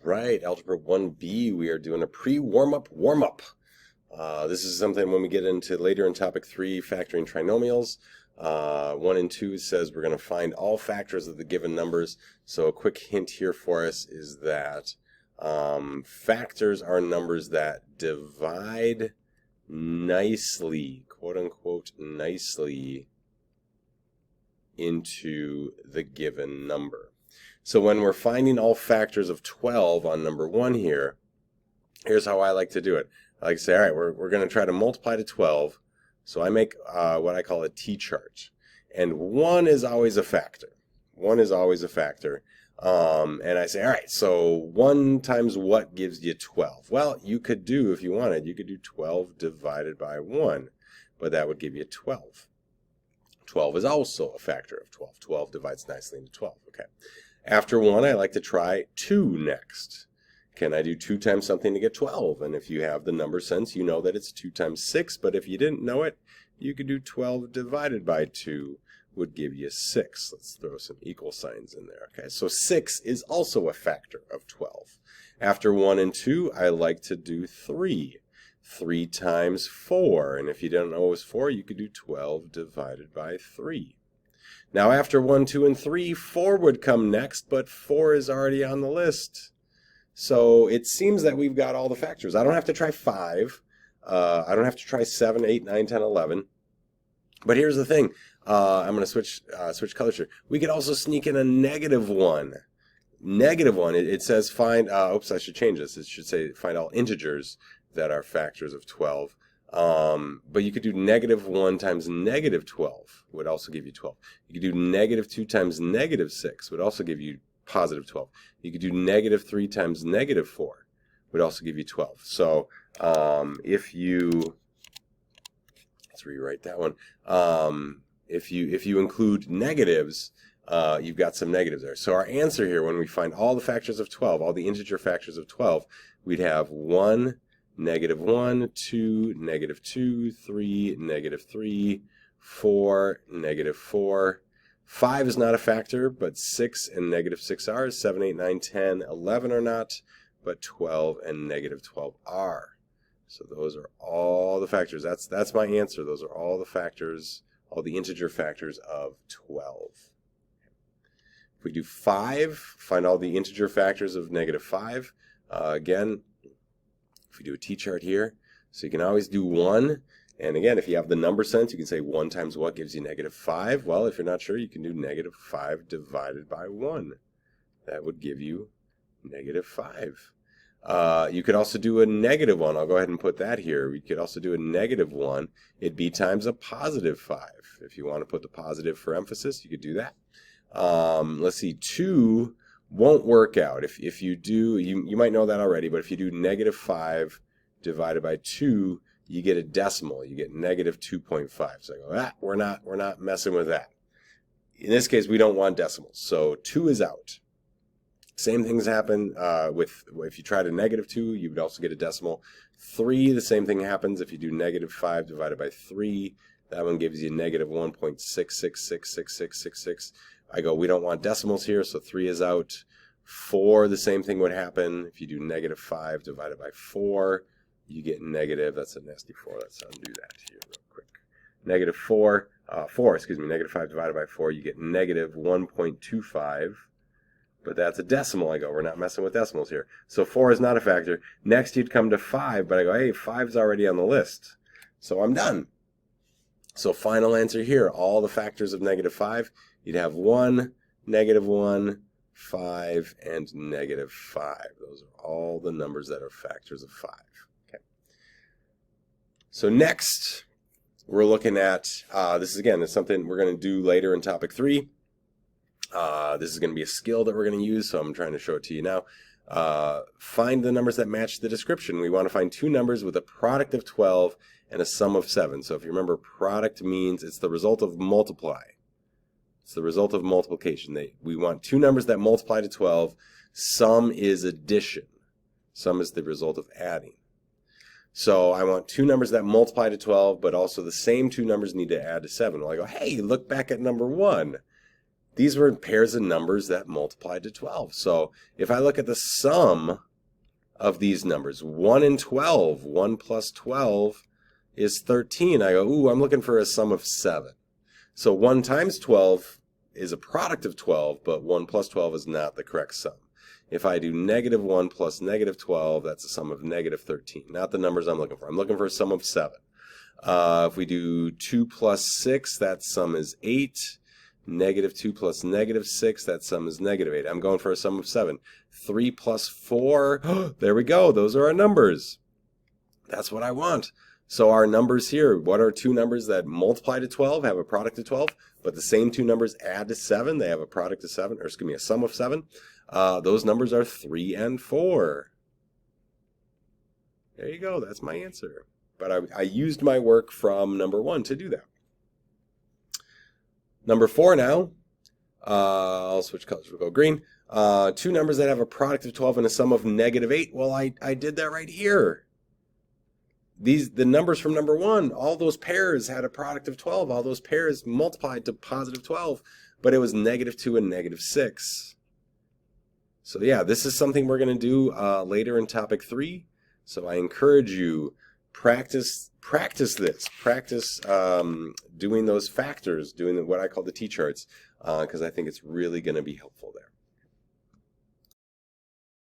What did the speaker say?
right, Algebra 1B, we are doing a pre-warm-up warm-up. This is something when we get into later in topic 3, factoring trinomials. 1 and 2 says we're going to find all factors of the given numbers. So a quick hint here for us is that factors are numbers that divide nicely, quote-unquote nicely, into the given number. So when we're finding all factors of 12 on number 1 here, here's how I like to do it. I like to say, all right, we're going to try to multiply to 12. So I make what I call a T-chart. And 1 is always a factor. 1 is always a factor. And I say, all right, so 1 times what gives you 12? Well, you could do, if you wanted, you could do 12 divided by 1. But that would give you 12. 12 is also a factor of 12. 12 divides nicely into 12. Okay. After 1, I like to try 2 next. Can I do 2 times something to get 12? And if you have the number sense, you know that it's 2 times 6. But if you didn't know it, you could do 12 divided by 2 would give you 6. Let's throw some equal signs in there. Okay, so 6 is also a factor of 12. After 1 and 2, I like to do 3. 3 times 4. And if you don't know it was 4, you could do 12 divided by 3. Now after 1, 2, and 3, 4 would come next, but 4 is already on the list. So it seems that we've got all the factors. I don't have to try 5. I don't have to try 7, 8, 9, 10, 11. But here's the thing. I'm going to switch colors here. We could also sneak in a negative 1. Negative 1, it says find, oops, I should change this. It should say find all integers that are factors of 12. But you could do negative 1 times negative 12 would also give you 12. You could do negative 2 times negative 6 would also give you positive 12. You could do negative 3 times negative 4 would also give you 12. So if you, let's rewrite that one. If you include negatives, you've got some negatives there. So our answer here, when we find all the factors of 12, all the integer factors of 12, we'd have 1, negative 1, 2, negative 2, 3, negative 3, 4, negative 4. 5 is not a factor, but 6 and negative 6 are. 7, 8, 9, 10, 11 are not, but 12 and negative 12 are. So those are all the factors. That's my answer. Those are all the factors, all the integer factors of 12. If we do 5, find all the integer factors of negative 5. Again, if we do a T-chart here, so you can always do 1. And again, if you have the number sense, you can say 1 times what gives you negative 5. Well, if you're not sure, you can do negative 5 divided by 1. That would give you negative 5. You could also do a negative 1. I'll go ahead and put that here. We could also do a negative 1. It'd be times a positive 5. If you want to put the positive for emphasis, you could do that. Let's see, 2 won't work out. If you do, you might know that already, but if you do negative 5 divided by 2, you get a decimal. You get negative 2.5. So I go, we're not messing with that. In this case, we don't want decimals. So 2 is out. Same things happen if you try to negative 2, you would also get a decimal. 3, the same thing happens if you do negative 5 divided by 3. That one gives you negative 1.66666666. I go, we don't want decimals here, so 3 is out. 4, the same thing would happen. If you do negative 5 divided by 4, you get negative, that's a nasty 4, let's undo that here real quick. Negative 4, negative 5 divided by 4, you get negative 1.25, but that's a decimal. I go, we're not messing with decimals here. So 4 is not a factor. Next you'd come to 5, but I go, hey, 5's already on the list. So I'm done. So final answer here, all the factors of negative 5, you'd have 1, negative 1, 5, and negative 5. Those are all the numbers that are factors of 5. So next, we're looking at, this is something we're going to do later in topic 3. This is going to be a skill that we're going to use, so I'm trying to show it to you now. Find the numbers that match the description. We want to find 2 numbers with a product of 12 and a sum of 7. So if you remember, product means it's the result of multiply. It's the result of multiplication. We want 2 numbers that multiply to 12. Sum is addition. Sum is the result of adding. So I want 2 numbers that multiply to 12, but also the same 2 numbers need to add to 7. Well, I go, hey, look back at number 1. these were pairs of numbers that multiplied to 12. So if I look at the sum of these numbers, 1 and 12, 1 plus 12 is 13. I go, ooh, I'm looking for a sum of 7. So 1 times 12 is a product of 12, but 1 plus 12 is not the correct sum. If I do negative 1 plus negative 12, that's a sum of negative 13. Not the numbers I'm looking for. I'm looking for a sum of 7. If we do 2 plus 6, that sum is 8. Negative 2 plus negative 6, that sum is negative 8. I'm going for a sum of 7. 3 plus 4, there we go. Those are our numbers. That's what I want. So our numbers here, what are two numbers that multiply to 12, have a product of 12, but the same two numbers add to 7, they have a product of 7, or excuse me, a sum of 7. Those numbers are 3 and 4. There you go, that's my answer. But I used my work from number 1 to do that. Number 4 now, I'll switch colors, we'll go green. Two numbers that have a product of 12 and a sum of negative 8. Well, I did that right here. The numbers from number 1, all those pairs had a product of 12. All those pairs multiplied to positive 12, but it was negative 2 and negative 6. So yeah, this is something we're going to do later in topic 3. So I encourage you, practice this. Practice doing those factors, doing what I call the T-charts, because I think it's really going to be helpful there.